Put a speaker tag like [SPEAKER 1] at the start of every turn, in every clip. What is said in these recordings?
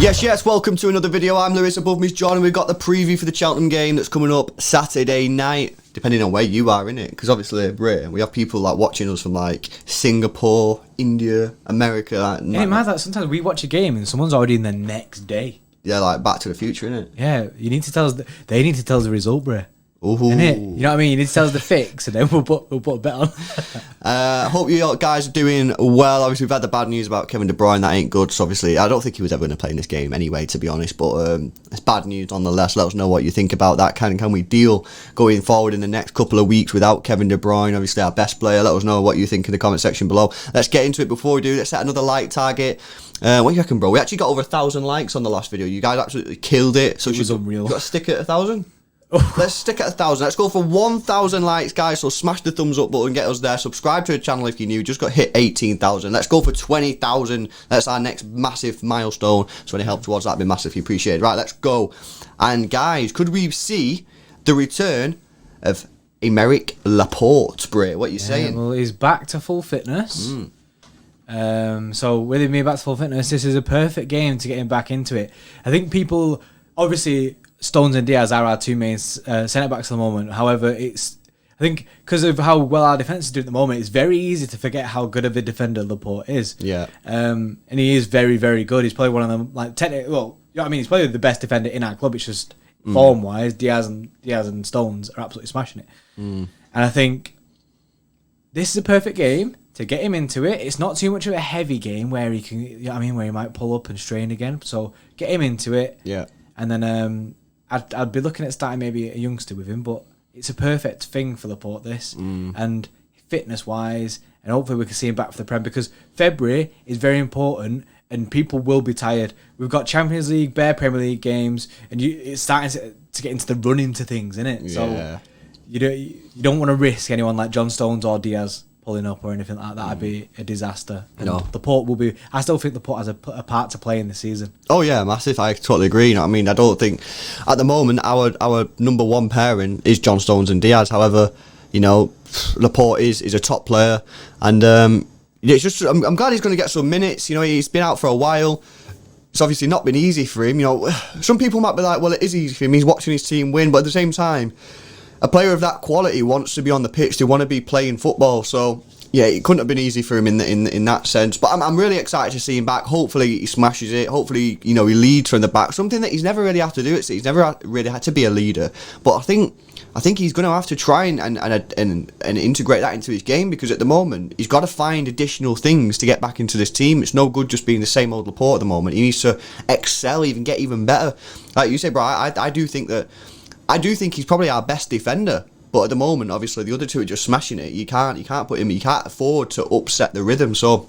[SPEAKER 1] Yes, welcome to another video. I'm Lewis, above me is John, and we've got the preview for the Cheltenham game that's coming up Saturday night, depending on where you are, innit? Because obviously, we have people like watching us from like Singapore, India, America.
[SPEAKER 2] It matters that sometimes we watch a game and someone's already in the next day.
[SPEAKER 1] Yeah, like Back to the Future, innit?
[SPEAKER 2] Yeah, you need to tell us. They need to tell us the result, bruh.
[SPEAKER 1] Ooh.
[SPEAKER 2] Innit? You know what I mean? You need to tell us the fix, and then we'll put a bet on.
[SPEAKER 1] Hope you guys are doing well. Obviously, we've had the bad news about Kevin De Bruyne. That ain't good. So obviously, I don't think he was ever going to play in this game anyway, to be honest. But it's bad news nonetheless. Let us know what you think about that. Can we deal going forward in the next couple of weeks without Kevin De Bruyne? Obviously, our best player. Let us know what you think in the comment section below. Let's get into it. Before we do, let's set another like target. What do you reckon, bro? We actually got over 1,000 likes on the last video. You guys absolutely killed it. So
[SPEAKER 2] it was unreal.
[SPEAKER 1] Got to stick at 1,000. Let's stick at 1,000. Let's go for 1,000 likes, guys. So smash the thumbs up button, get us there. Subscribe to the channel if you're new. Just got hit 18,000. Let's go for 20,000. That's our next massive milestone. So any help towards that would be massively appreciated. Right, let's go. And guys, could we see the return of Aymeric Laporte, Bray? What are you saying?
[SPEAKER 2] Well, he's back to full fitness. So with him being back to full fitness, this is a perfect game to get him back into it. I think people, obviously, Stones and Diaz are our two main centre-backs at the moment. However, I think because of how well our defence is doing at the moment, it's very easy to forget how good of a defender Laporte is. Yeah. And he is very, very good. He's probably one of them, like, technically, well, you know what I mean? He's probably the best defender in our club. It's just form-wise, Diaz and Stones are absolutely smashing it. And I think this is a perfect game to get him into it. It's not too much of a heavy game where he can, you know what I mean, where he might pull up and strain again. So get him into it. Yeah. And then I'd be looking at starting maybe a youngster with him, but it's a perfect thing for Laporte, this. And fitness-wise, and hopefully we can see him back for the Prem, because February is very important and people will be tired. We've got Champions League, bare Premier League games, and it's starting to get into the run into things, innit? Yeah. So you don't want to risk anyone like John Stones or Diaz pulling up or anything like that. That'd be a disaster. No. The Port will be. I still think the Port has a part to play in the season. Oh yeah, massive. I totally agree. You know what I mean? I don't think at the moment our number one pairing is John Stones and Diaz. However, you know, Laporte is a top player, and it's just I'm glad he's going to get some minutes. You know, he's been out for a while. It's obviously not been easy for him. You know, some people might be like, well, it is easy for him. He's watching his team win, but at the same time, a player of that quality wants to be on the pitch. They want to be playing football. So yeah, it couldn't have been easy for him in that sense. But I'm really excited to see him back. Hopefully he smashes it. Hopefully, you know, he leads from the back. Something that he's never really had to do. He's never really had to be a leader. But I think he's going to have to try and integrate that into his game, because at the moment he's got to find additional things to get back into this team. It's no good just being the same old Laporte at the moment. He needs to excel, get even better. Like you say, bro, I do think he's probably our best defender. But at the moment, obviously, the other two are just smashing it. You can't put him. You can't afford to upset the rhythm. So,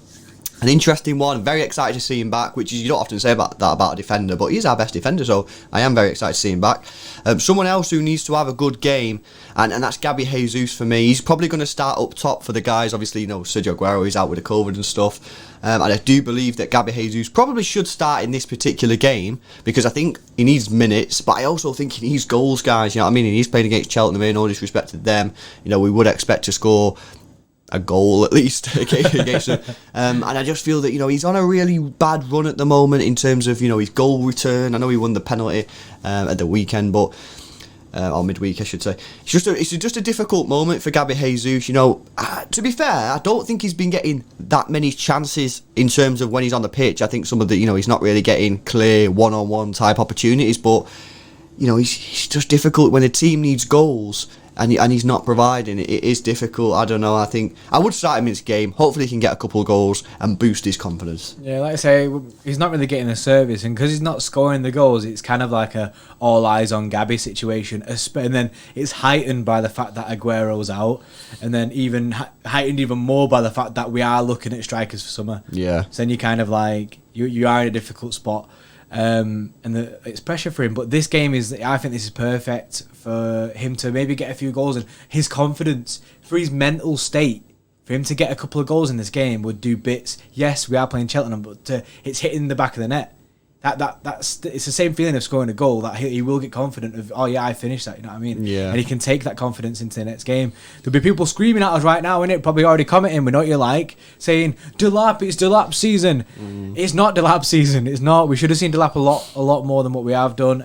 [SPEAKER 2] an interesting one. Very excited to see him back, which is, you don't often say about a defender, but he's our best defender. So I am very excited to see him back. Someone else who needs to have a good game, and that's Gabby Jesus for me. He's probably going to start up top for the guys. Obviously, you know, Sergio Aguero is out with the COVID and stuff. And I do believe that Gabby Jesus probably should start in this particular game, because I think he needs minutes, but I also think he needs goals, guys. You know what I mean? He's playing against Cheltenham, no disrespect to them. You know, we would expect to score a goal at least against them. And I just feel that, you know, he's on a really bad run at the moment in terms of, you know, his goal return. I know he won the penalty at the weekend, but or midweek, I should say. It's just a difficult moment for Gabby Jesus. You know, to be fair, I don't think he's been getting that many chances in terms of when he's on the pitch. I think some of the, you know, he's not really getting clear one-on-one type opportunities, but, you know, he's just difficult when the team needs goals. And he's not providing. It is difficult. I don't know. I think I would start him in this game. Hopefully he can get a couple of goals and boost his confidence. Yeah, like I say, he's not really getting the service, and because he's not scoring the goals, it's kind of like a all eyes on Gabby situation. And then it's heightened by the fact that Aguero's out, and then even heightened even more by the fact that we are looking at strikers for summer. Yeah. So then you kind of like you are in a difficult spot. And it's pressure for him, but this game I think this is perfect for him to maybe get a few goals, and his confidence, for his mental state, for him to get a couple of goals in this game would do bits. Yes, we are playing Cheltenham, but it's hitting the back of the net. it's the same feeling of scoring a goal that he will get confident of, oh yeah, I finished that, you know what I mean?
[SPEAKER 1] Yeah.
[SPEAKER 2] And he can take that confidence into the next game. There'll be people screaming at us right now, innit? Probably already commenting, we know what you like, saying, Delap, it's Delap season. It's not Delap season, it's not. We should have seen Delap a lot more than what we have done.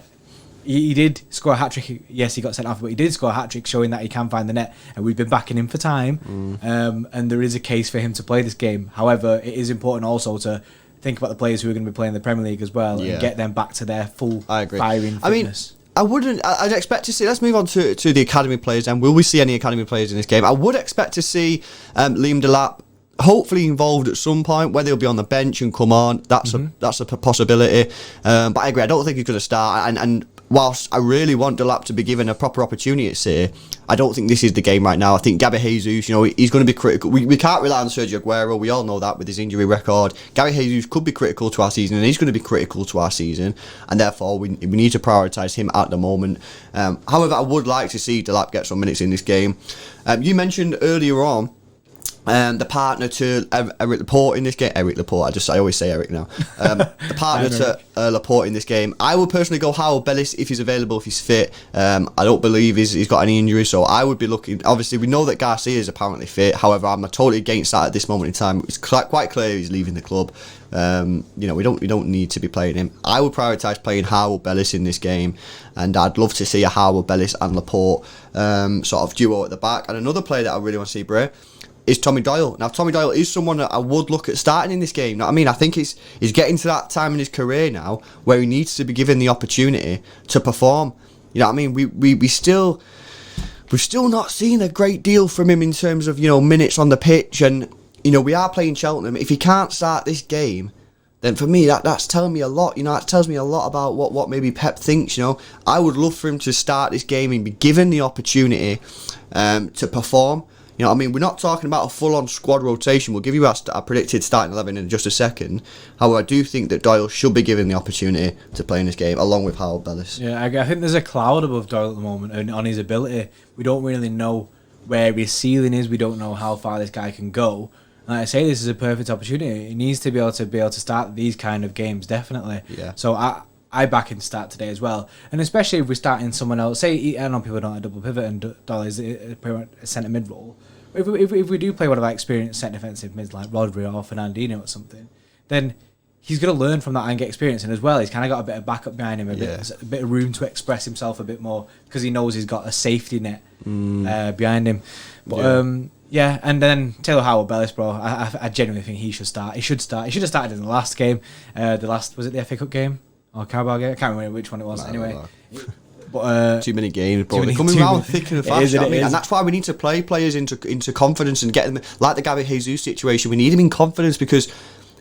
[SPEAKER 2] He did score a hat-trick. Yes, he got sent off, but he did score a hat-trick showing that he can find the net, and we've been backing him for time. And there is a case for him to play this game. However, it is important also to think about the players who are going to be playing the Premier League as well and get them back to their full firing fitness.
[SPEAKER 1] I'd expect to see, let's move on to the academy players then. Will we see any academy players in this game? I would expect to see Liam Delap hopefully involved at some point, whether he'll be on the bench and come on. That's a possibility. But I agree, I don't think he's going to start. And whilst I really want Delap to be given a proper opportunity at City, I don't think this is the game right now. I think Gabby Jesus, he's going to be critical. We can't rely on Sergio Aguero. We all know that with his injury record. Gabby Jesus could be critical to our season, and he's going to be critical to our season, and therefore we need to prioritise him at the moment. However, I would like to see Delap get some minutes in this game. You mentioned earlier on the partner to Eric Laporte in this game. Eric Laporte, I always say Eric now. The partner to Laporte in this game. I would personally go Howard Bellis if he's available, if he's fit. I don't believe he's got any injuries, so I would be looking. Obviously, we know that Garcia is apparently fit. However, I'm totally against that at this moment in time. It's quite clear he's leaving the club. We don't need to be playing him. I would prioritise playing Howard Bellis in this game, and I'd love to see a Howard Bellis and Laporte sort of duo at the back. And another player that I really want to see, Bray, is Tommy Doyle. Now, Tommy Doyle is someone that I would look at starting in this game. You know what I mean? I think he's getting to that time in his career now where he needs to be given the opportunity to perform. You know what I mean? We've still not seen a great deal from him in terms of, minutes on the pitch. And, we are playing Cheltenham. If he can't start this game, then for me, that's telling me a lot. That tells me a lot about what maybe Pep thinks. I would love for him to start this game and be given the opportunity to perform. We're not talking about a full-on squad rotation. We'll give you our predicted starting 11 in just a second. However, I do think that Doyle should be given the opportunity to play in this game, along with Howard Bellis.
[SPEAKER 2] Yeah, I think there's a cloud above Doyle at the moment and on his ability. We don't really know where his ceiling is. We don't know how far this guy can go. Like I say, this is a perfect opportunity. He needs to be able to start these kind of games, definitely.
[SPEAKER 1] Yeah.
[SPEAKER 2] So I back him to start today as well. And especially if we're starting someone else. Say, I know people don't have double pivot and Doyle is a centre mid role. If we do play one of our experienced centre defensive mids like Rodri or Fernandinho or something, then he's going to learn from that and get experience. And as well, he's kind of got a bit of backup behind him, a bit of room to express himself a bit more because he knows he's got a safety net behind him. But and then Taylor Howard Bellis, bro. I genuinely think he should start. He should start. He should have started in the last game. Was it the FA Cup game or Carabao game? I can't remember which one it was. Anyway. But,
[SPEAKER 1] too many games, bro. They're coming around thick and fast. And that's why we need to play players into confidence and get them, like the Gabby Jesus situation. We need them in confidence because,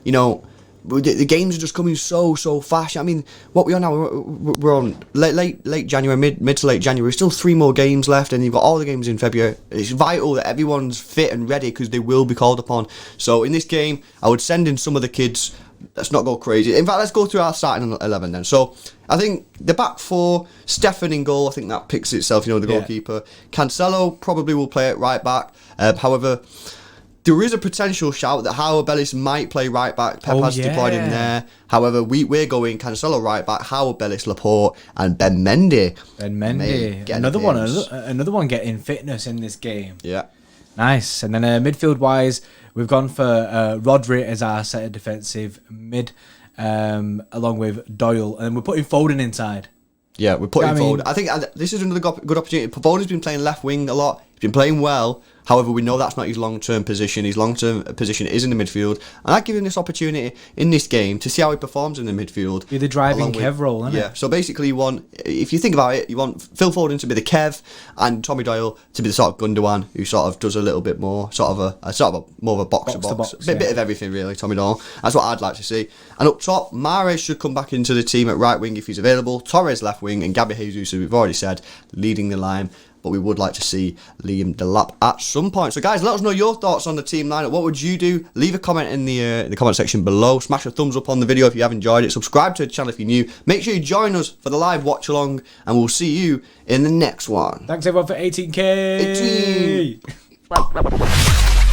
[SPEAKER 1] the games are just coming so fast. What we are now, we're on late January, mid to late January. Still 3 more games left, and you've got all the games in February. It's vital that everyone's fit and ready because they will be called upon. So in this game, I would send in some of the kids. Let's not go crazy. In fact, let's go through our starting 11 then. So I think the back 4, Stefan in goal. I think that picks itself. The goalkeeper. Cancelo probably will play at right back. However, there is a potential shout that Howard Bellis might play right back. Pep has deployed him there. However, we're going Cancelo right back, Howard Bellis, Laporte, and Ben Mendy.
[SPEAKER 2] Another one getting fitness in this game.
[SPEAKER 1] Yeah.
[SPEAKER 2] Nice. And then midfield wise, we've gone for Rodri as our centre defensive mid, along with Doyle, and we're putting Foden inside.
[SPEAKER 1] Yeah, we're putting Foden. I think this is another good opportunity. Foden's been playing left wing a lot. He's been playing well. However, we know that's not his long-term position. His long-term position is in the midfield. And I'd give him this opportunity in this game to see how he performs in the midfield.
[SPEAKER 2] Be the driving Kev role, isn't it?
[SPEAKER 1] Yeah, so basically if you think about it, you want Phil Foden to be the Kev and Tommy Doyle to be the sort of Gundogan who sort of does a little bit more, more of a box-to-box. Bit of everything, really, Tommy Doyle. That's what I'd like to see. And up top, Mahrez should come back into the team at right wing if he's available. Torres left wing and Gabby Jesus, as we've already said, leading the line. But we would like to see Liam Delap at some point. So guys, let us know your thoughts on the team lineup. What would you do? Leave a comment in the comment section below. Smash a thumbs up on the video if you have enjoyed it. Subscribe to the channel if you're new. Make sure you join us for the live watch along, and we'll see you in the next one.
[SPEAKER 2] Thanks everyone for 18K.
[SPEAKER 1] 18.